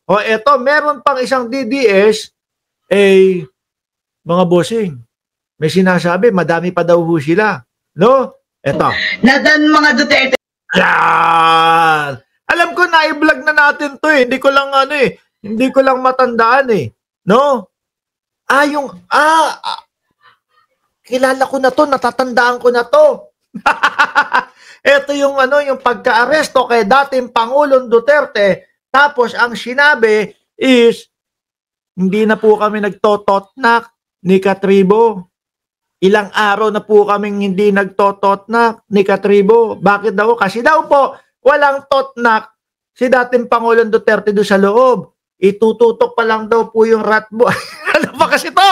O eto, meron pang isang DDS, mga bossing, may sinasabi, madami pa daw ho sila. No? Eto. Nadan mga Duterte. Yan! Alam ko, na-vlog na natin to eh. Hindi ko lang hindi ko lang matandaan eh. No? Kilala ko na to, natatandaan ko na to. Ito yung yung pagka-aresto kay dating Pangulong Duterte. Tapos ang sinabi is hindi na po kami nagtototnak ni Katribo. Ilang araw na po kaming hindi nagtototnak ni Katribo. Bakit daw? Kasi daw po walang totnak si dating Pangulong Duterte doon sa loob. Itututok pa lang daw po yung ratbo. Ano ba kasi to?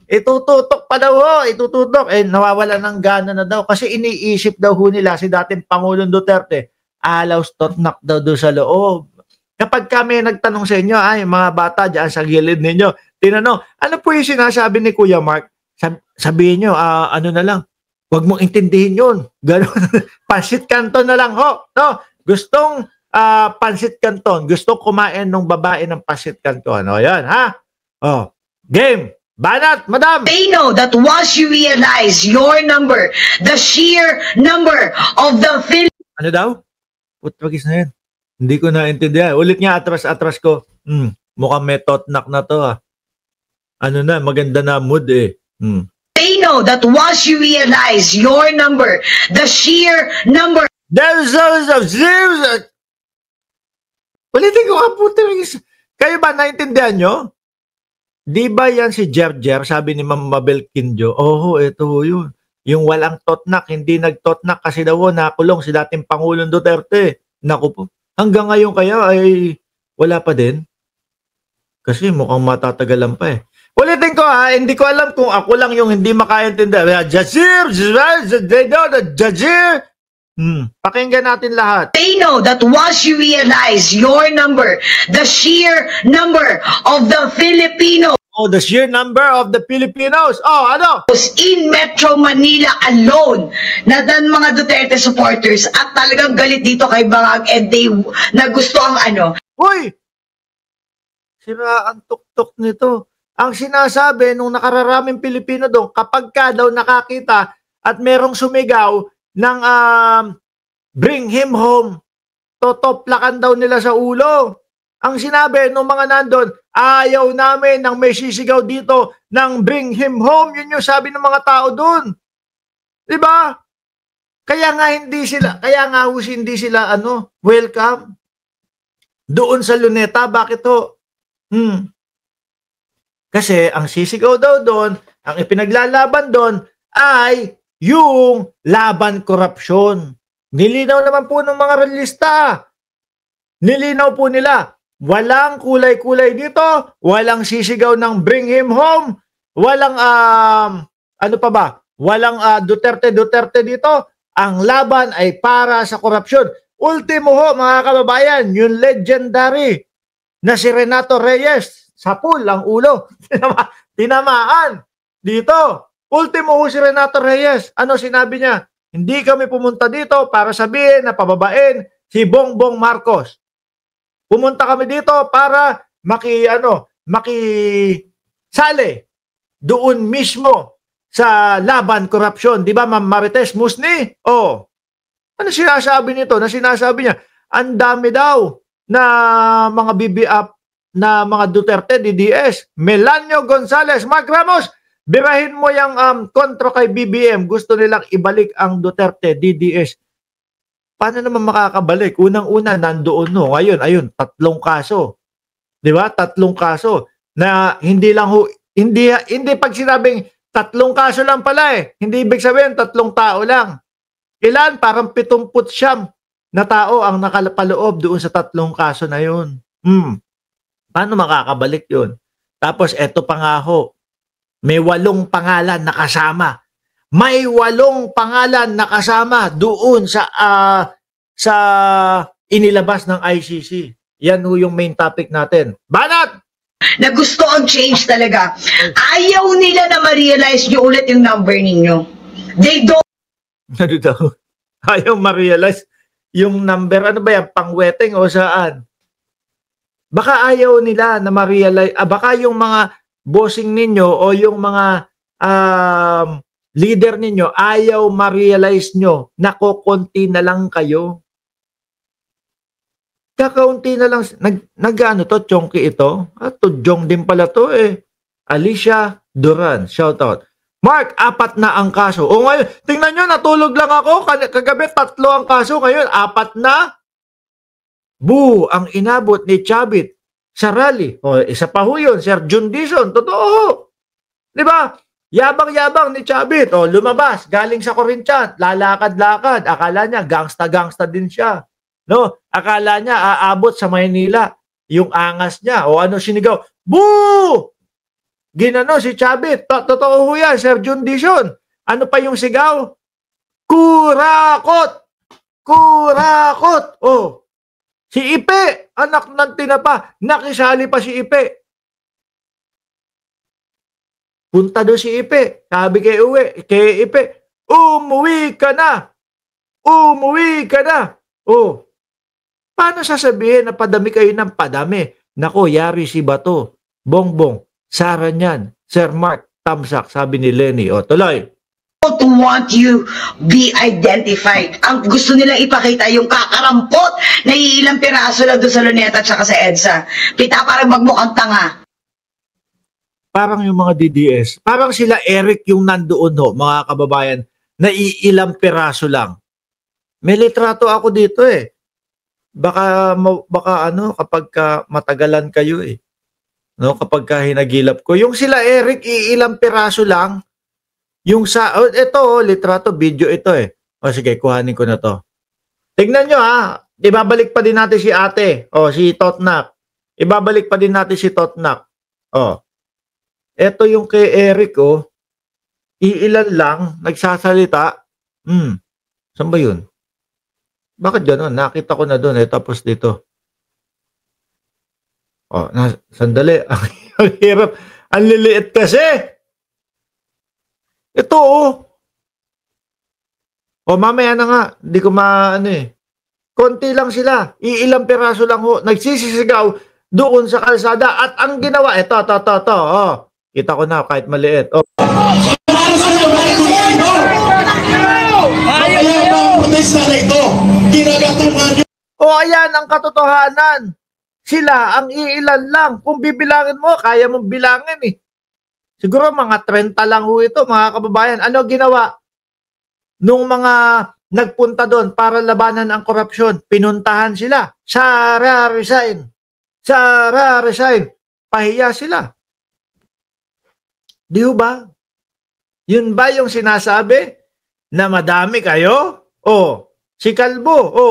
Itututok pa daw ho, itututok. Nawawala ng gana na daw kasi iniisip daw ho nila si dating Pangulong Duterte, alaws totnak daw doon sa loob. Kapag kami nagtanong sa inyo, mga bata dyan sa gilid ninyo, tinanong, ano po yung sinasabi ni Kuya Mark? Sabihin nyo, ano na lang, huwag mong intindihin yun. Ganun. Pansit Canton na lang ho. No? Gustong pansit Canton. Gustong kumain ng babae ng pansit Canton. O yan, ha? O, game. Banat, madam. They know that once you realize your number, the sheer number of the Philippines. Ano daw? Putwagis na yan. Hindi ko naintindihan. Ulit nga, atras ko. Mukhang may totnak na to ha. Ano na, maganda na mood eh. They know that once you realize your number, the sheer number. Ulitin ko nga putwagis. Kayo ba naintindihan nyo? Di ba yan si Jer, sabi ni Ma'am Mabel Quinjo? Ito yun. Yung walang totnak, hindi nagtotnak kasi daw nakulong si dating Pangulong Duterte. Naku po. Hanggang ngayon kaya ay wala pa din. Kasi mukhang matatagalan pa eh. Ulitin ko hindi ko alam kung ako lang yung hindi makaintindi. Jazir! Pakinggan natin lahat. They know that once you realize your number, the sheer number of the Filipinos. The sheer number of the Filipinos. Ano? In Metro Manila alone, na dan mga Duterte supporters at talagang galit dito kay Bangag and they na gusto ang Uy! Sira ang tuktok nito. Ang sinasabi nung nakararaming Pilipino doon, kapag ka daw nakakita at merong sumigaw ng bring him home, totoplakan daw nila sa ulo. Ang sinabi ng mga nandun, ayaw namin nang may sisigaw dito ng bring him home. Yun yung sabi ng mga tao doon. Diba? Kaya nga hindi sila welcome doon sa Luneta. Bakit ho? Kasi ang sisigaw daw doon, ang ipinaglalaban doon ay yung laban korupsyon. Nilinaw naman po ng mga realista. Nilinaw po nila. Walang kulay-kulay dito, walang sisigaw ng bring him home, walang walang Duterte dito. Ang laban ay para sa korupsyon. Ultimo ho mga kababayan, yung legendary na si Renato Reyes, sapul ang ulo, tinamaan dito. Ultimo ho si Renato Reyes, ano sinabi niya? Hindi kami pumunta dito para sabihin na pababain si Bongbong Marcos. Pumunta kami dito para makisali doon mismo sa laban korupsyon. Di ba, Ma'am Marites Musni? Ano sinasabi nito? Na sinasabi niya, ang dami daw na mga BBF na mga Duterte, DDS. Melanio Gonzales, Mark Ramos, birahin mo yung kontro kay BBM. Gusto nilang ibalik ang Duterte, DDS. Paano naman makakabalik? Unang-una, nandoon no. Ngayon, ayun, 3 kaso. Di ba? 3 kaso. Na hindi lang hindi pag sinabing 3 kaso lang pala eh. Hindi ibig sabihin 3 tao lang. Ilan? Parang 79 na tao ang nakalapaloob doon sa 3 kaso na yun. Paano makakabalik yun? Tapos eto pa nga ho, may 8 pangalan na kasama. May 8 pangalan na kasama doon sa inilabas ng ICC. Yan ho yung main topic natin. Banat! Na gusto ang change talaga. Ayaw nila na ma-realize nyo ulit yung number ninyo. They don't. Ano daw? Ayaw ma-realize yung number. Ano ba yan? Pangweting o saan? Baka ayaw nila na ma-realize, baka yung mga bossing ninyo o yung mga leader ninyo ayaw ma-realize nyo na kukunti na lang kayo. Kakaunti na lang, nag-ano to, chonky ito? Tudyong din pala to eh. Alicia Duran, shout out. Mark, 4 na ang kaso. O ngayon, tingnan nyo, natulog lang ako. Kagabi, 3 ang kaso. Ngayon, 4 na. Boo, ang inabot ni Chavit sa rally. O, isa pa ho yun, Sir Jun Dizon. Totoo. Di ba? Yabang-yabang ni Chavit. O, lumabas, galing sa Corinthians. Lalakad-lakad. Akala niya, gangsta-gangsta din siya. No? Akala niya, aabot sa Maynila. Yung angas niya. O ano sinigaw? Boo! Ginano si Chavit. Totoo ho yan, Sir Jun Dizon. Ano pa yung sigaw? Kurakot! Kurakot! O, si Ipe, anak ng tinapa, nakisali pa si Ipe. Punta doon si Ipe. Sabi kay Ipe, umuwi ka na. Umuwi ka na. Oh, paano sasabihin na padami kayo ng padami? Nako, yari si Bato. Bongbong, Sara niyan. Sir Mark, tamsak, sabi ni Lenny. O, tuloy. To want you be identified. Ang gusto nilang ipakita yung kakarampot na iilang piraso lang doon sa Luneta at saka sa EDSA. Pita parang magmukhang tanga. Parang yung mga DDS, parang sila Eric yung nandoon ho, mga kababayan, na iilang piraso lang. May litrato ako dito eh. Baka ano, kapag matagalan kayo eh. No, kapag hinagilap ko. Yung sila Eric, iilang piraso lang. Yung sa, ito, litrato, video ito eh. O sige, kuhanin ko na to. Tignan nyo ha, ibabalik pa din natin si ate, o si Totnak. Ibabalik pa din natin si Totnak. O, ito yung kay Eric, o. Iilan lang, nagsasalita. Saan ba yun? Bakit gano'n? Nakita ko na doon, eh, tapos dito. O, sandali, ang hirap. Ang liliit kasi. Ito, O, mamaya na nga. Hindi ko maano eh. Konti lang sila. Iilang piraso lang ho. Nagsisisigaw doon sa kalsada. At ang ginawa, ito. O, kita ko na kahit maliit. O. O, ayan ang katotohanan. Sila ang iilan lang. Kung bibilangin mo, kaya mong bilangin eh. Siguro mga 30 lang ho ito, mga kababayan. Ano ginawa? Nung mga nagpunta doon para labanan ang korupsyon, pinuntahan sila. Sara resign. Sara resign. Pahiya sila. Di ba? Yun ba yung sinasabi na madami kayo? O, si Kalbo, o.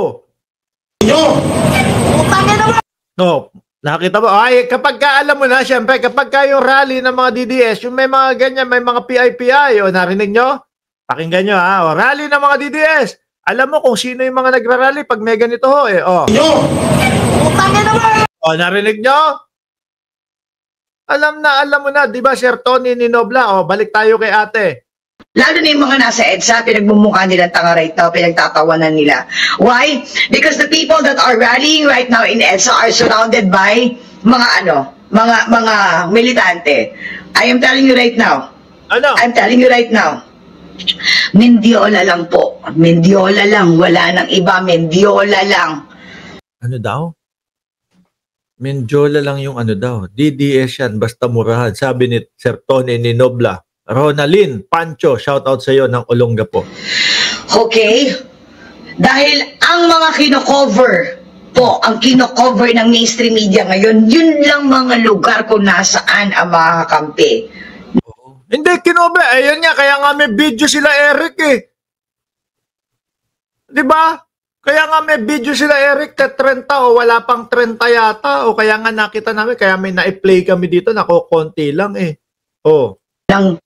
No, nakita mo? Ay, kapag alam mo na, syempre, kapag yung rally ng mga DDS, yung may mga ganyan, may mga PIPI, o narinig nyo? Pakinggan nyo ha, o rally ng mga DDS. Alam mo kung sino yung mga nagrarally pag may ganito ho eh, o. O, narinig nyo? Alam mo na, di ba, Sir Tony Ninobla? O, balik tayo kay ate. Lalo na yung mga nasa EDSA, pinagmumukha nila tanga right now, pinagtatawanan nila. Why? Because the people that are rallying right now in EDSA are surrounded by mga militante. I am telling you right now. Ano? I'm telling you right now. Mendiola lang po. Mendiola lang. Wala nang iba. Mendiola lang. Ano daw? Mendiola lang yung ano daw. DDS yan, basta murahan. Sabi ni Sir Tony Ninobla. Ronalyn Pancho, shout out sa iyo ng Olongapo. Okay? Dahil ang mga kino-cover po, ang kino-cover ng mainstream media ngayon, yun lang mga lugar kung nasaan ang mga kampi. Hindi, kinobe. Ayun nga, kaya nga may video sila Eric eh. Diba? Kaya nga may video sila Eric na 30 o wala pang 30 yata. O kaya nga nakita namin, kaya may na-play kami dito, nako konti lang eh. Oh. Ng